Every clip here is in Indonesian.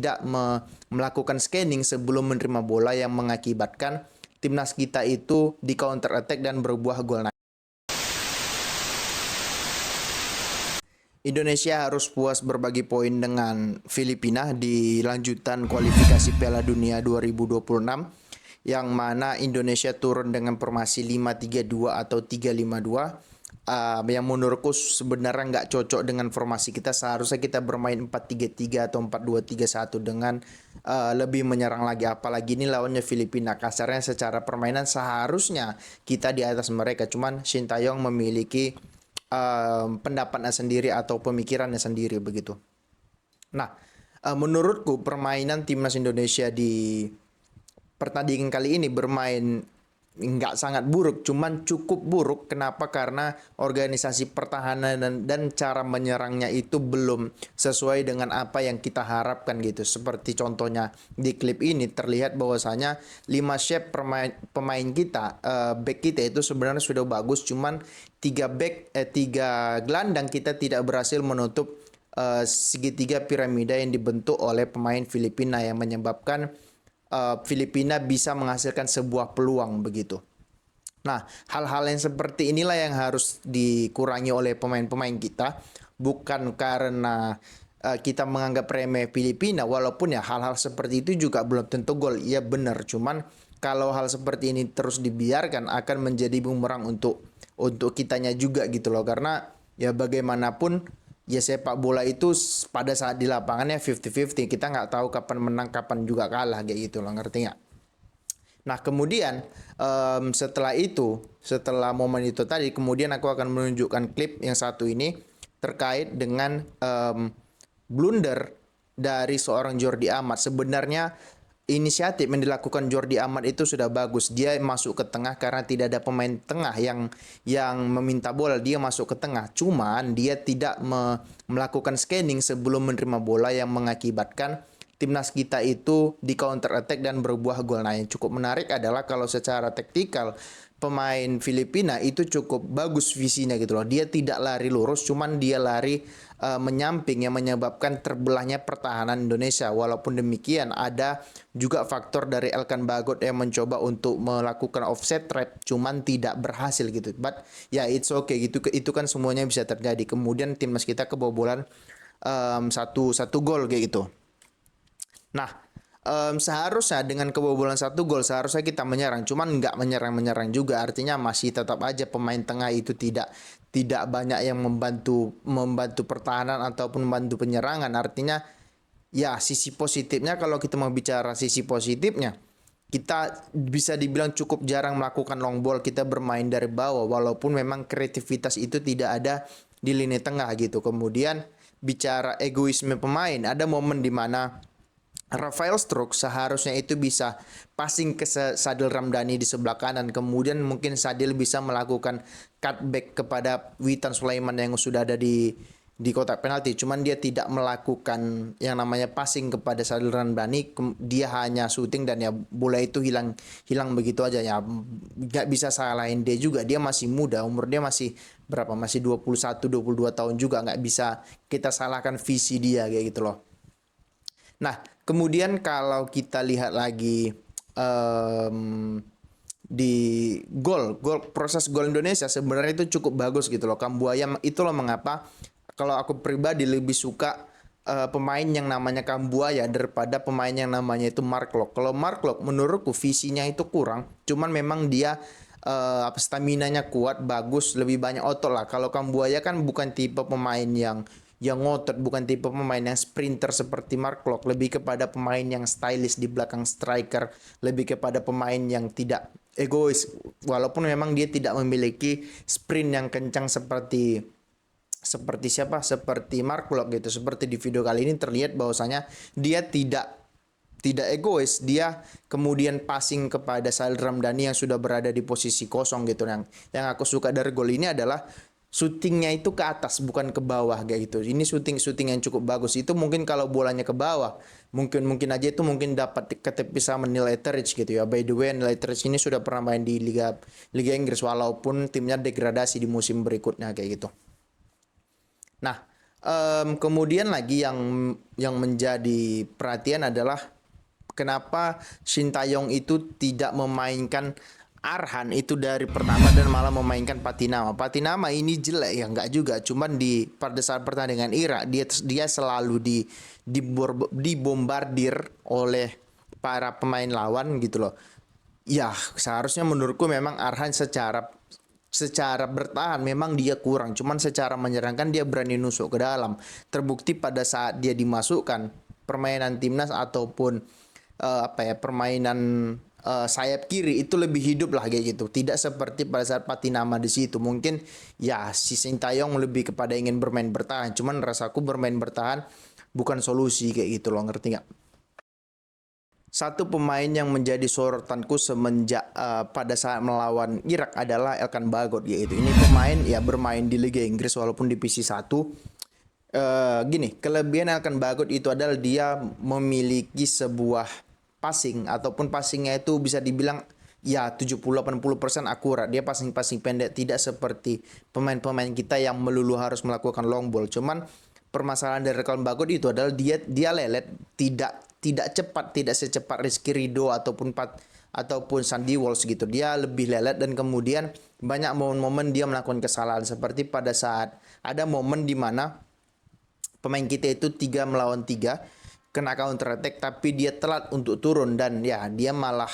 tidak melakukan scanning sebelum menerima bola yang mengakibatkan timnas kita itu di counter attack dan berbuah gol. Indonesia harus puas berbagi poin dengan Filipina di lanjutan kualifikasi Piala Dunia 2026 yang mana Indonesia turun dengan formasi 5-3-2 atau 3-5-2 yang menurutku sebenarnya nggak cocok dengan formasi kita. Seharusnya kita bermain 4-3-3 atau 4-2-3-1 dengan lebih menyerang lagi, apalagi ini lawannya Filipina. Kasarnya secara permainan seharusnya kita di atas mereka, cuman Sintayong memiliki pendapatnya sendiri atau pemikirannya sendiri begitu. Nah, menurutku permainan timnas Indonesia di pertandingan kali ini bermain nggak sangat buruk, cuman cukup buruk. Kenapa? Karena organisasi pertahanan dan cara menyerangnya itu belum sesuai dengan apa yang kita harapkan gitu. Seperti contohnya di klip ini terlihat bahwasanya 5 shape pemain kita, back kita itu sebenarnya sudah bagus, cuman 3 gelandang kita tidak berhasil menutup segitiga piramida yang dibentuk oleh pemain Filipina yang menyebabkan Filipina bisa menghasilkan sebuah peluang begitu. Nah, hal-hal yang seperti inilah yang harus dikurangi oleh pemain-pemain kita, bukan karena kita menganggap remeh Filipina, walaupun ya hal-hal seperti itu juga belum tentu gol. Iya benar, cuman kalau hal seperti ini terus dibiarkan akan menjadi bumerang untuk kitanya juga gitu loh, karena ya bagaimanapun ya sepak bola itu pada saat di lapangannya 50-50. Kita nggak tahu kapan menang, kapan juga kalah kayak gitu loh, ngerti nggak? Nah kemudian setelah momen itu tadi, kemudian aku akan menunjukkan klip yang satu ini terkait dengan blunder dari seorang Jordi Amat. Sebenarnya inisiatif yang dilakukan Jordi Amat itu sudah bagus. Dia masuk ke tengah karena tidak ada pemain tengah yang meminta bola. Dia masuk ke tengah. Cuman dia tidak melakukan scanning sebelum menerima bola yang mengakibatkan timnas kita itu di counter attack dan berbuah gol. Nah, yang cukup menarik adalah kalau secara taktikal pemain Filipina itu cukup bagus visinya gitu loh. Dia tidak lari lurus, cuman dia lari menyamping yang menyebabkan terbelahnya pertahanan Indonesia. Walaupun demikian ada juga faktor dari Elkan Bagot yang mencoba untuk melakukan offset trap, cuman tidak berhasil gitu. But ya it's okay gitu, itu kan semuanya bisa terjadi. Kemudian timnas kita kebobolan satu gol kayak gitu. Nah, seharusnya dengan kebobolan satu gol seharusnya kita menyerang, cuman nggak menyerang juga. Artinya masih tetap aja pemain tengah itu tidak banyak yang membantu pertahanan ataupun membantu penyerangan. Artinya ya sisi positifnya, kalau kita mau bicara sisi positifnya, kita bisa dibilang cukup jarang melakukan long ball. Kita bermain dari bawah, walaupun memang kreativitas itu tidak ada di lini tengah gitu. Kemudian bicara egoisme pemain, ada momen di mana Rafael Struijk seharusnya itu bisa passing ke Sadil Ramdhani di sebelah kanan. Kemudian mungkin Sadil bisa melakukan cutback kepada Witan Sulaiman yang sudah ada di kotak penalti. Cuman dia tidak melakukan yang namanya passing kepada Sadil Ramdhani. Dia hanya shooting dan ya bola itu hilang begitu aja ya. Nggak bisa salahin dia juga. Dia masih muda, umur dia masih berapa? Masih 21-22 tahun juga. Nggak bisa kita salahkan visi dia kayak gitu loh. Nah, kemudian kalau kita lihat lagi di proses gol Indonesia sebenarnya itu cukup bagus gitu loh. Kambuaya itu loh mengapa kalau aku pribadi lebih suka pemain yang namanya Kambuaya daripada pemain yang namanya itu Mark Locke. Kalau Mark Locke menurutku visinya itu kurang, cuman memang dia stamina-nya kuat, bagus, lebih banyak otot lah. Kalau Kambuaya kan bukan tipe pemain yang ngotot, bukan tipe pemain yang sprinter seperti Mark Locke, lebih kepada pemain yang stylish di belakang striker, lebih kepada pemain yang tidak egois, walaupun memang dia tidak memiliki sprint yang kencang seperti Mark Locke gitu. Seperti di video kali ini terlihat bahwasanya dia tidak egois, dia kemudian passing kepada Sadil Ramdhani yang sudah berada di posisi kosong gitu. Yang aku suka dari gol ini adalah syutingnya itu ke atas bukan ke bawah kayak gitu. Ini syuting yang cukup bagus. Itu mungkin kalau bolanya ke bawah, mungkin aja itu mungkin dapat ketepis sama Neil Etheridge gitu ya. By the way, Neil Etheridge ini sudah pernah main di Liga Inggris walaupun timnya degradasi di musim berikutnya kayak gitu. Nah, Kemudian lagi yang menjadi perhatian adalah kenapa Sintayong itu tidak memainkan Arhan itu dari pertama dan malah memainkan Patinama. Patinama ini jelek ya enggak juga, cuman pada saat pertandingan Irak dia selalu dibombardir oleh para pemain lawan gitu loh. Ya, seharusnya menurutku memang Arhan secara bertahan memang dia kurang, cuman secara menyerangkan dia berani nusuk ke dalam. Terbukti pada saat dia dimasukkan permainan timnas ataupun permainan sayap kiri itu lebih hidup lah kayak gitu. Tidak seperti pada saat Patinama di situ. Mungkin ya si Sintayong lebih kepada ingin bermain bertahan, cuman rasaku bermain bertahan bukan solusi kayak gitu loh, ngerti nggak? Satu pemain yang menjadi sorotanku semenjak pada saat melawan Irak adalah Elkan Bagot, yaitu ini pemain ya bermain di Liga Inggris walaupun divisi 1. Gini, kelebihan Elkan Bagot itu adalah dia memiliki sebuah passing ataupun passingnya itu bisa dibilang ya 70-80% akurat. Dia passing pendek, tidak seperti pemain-pemain kita yang melulu harus melakukan long ball. Cuman permasalahan dari Elkan Bagot itu adalah dia lelet, tidak cepat, tidak secepat Rizky Ridho ataupun Sandy Walsh gitu. Dia lebih lelet dan kemudian banyak momen-momen dia melakukan kesalahan, seperti pada saat ada momen di mana pemain kita itu 3 melawan 3 kena counter attack tapi dia telat untuk turun dan ya dia malah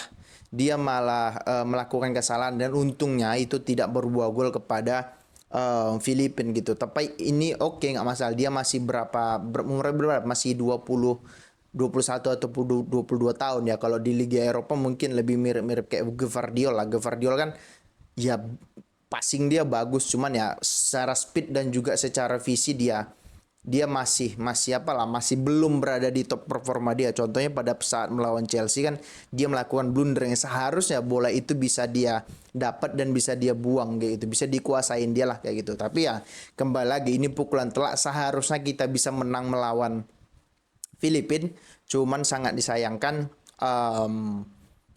melakukan kesalahan dan untungnya itu tidak berbuah gol kepada Filipina gitu. Tapi ini oke, nggak masalah. Dia masih umur berapa? Masih 21 atau 22 tahun ya. Kalau di Liga Eropa mungkin lebih mirip-mirip kayak Gvardiol lah. Gvardiol kan ya passing dia bagus, cuman ya secara speed dan juga secara visi dia masih belum berada di top performa dia. Contohnya pada saat melawan Chelsea kan dia melakukan blunder yang seharusnya bola itu bisa dia dapat dan bisa dia buang kayak gitu, bisa dikuasain dia lah kayak gitu. Tapi ya kembali lagi ini pukulan telak, seharusnya kita bisa menang melawan Filipina, cuman sangat disayangkan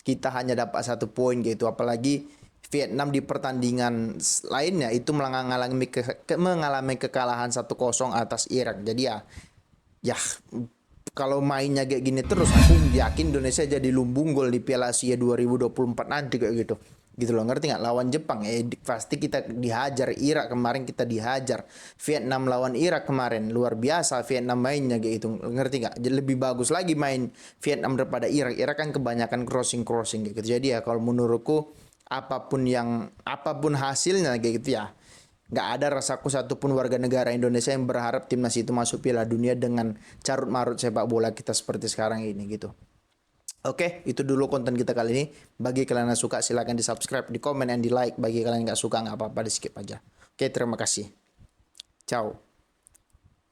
kita hanya dapat 1 poin gitu. Apalagi Vietnam di pertandingan lainnya itu mengalami kekalahan 1-0 atas Irak. Jadi ya kalau mainnya kayak gini terus aku yakin Indonesia jadi lumbung gol di Piala Asia 2024 nanti kayak gitu. Gitu loh, ngerti nggak? Lawan Jepang pasti kita dihajar. Irak kemarin kita dihajar. Vietnam lawan Irak kemarin luar biasa Vietnam mainnya kayak gitu, ngerti nggak? Jadi lebih bagus lagi main Vietnam daripada Irak. Irak kan kebanyakan crossing gitu. Jadi ya kalau menurutku apapun hasilnya kayak gitu ya, nggak ada rasaku satupun warga negara Indonesia yang berharap timnas itu masuk Piala Dunia dengan carut marut sepak bola kita seperti sekarang ini gitu. Oke, itu dulu konten kita kali ini. Bagi kalian yang suka silahkan di subscribe, di komen, dan di like. Bagi kalian yang nggak suka nggak apa-apa, di skip aja. Oke, terima kasih. Ciao.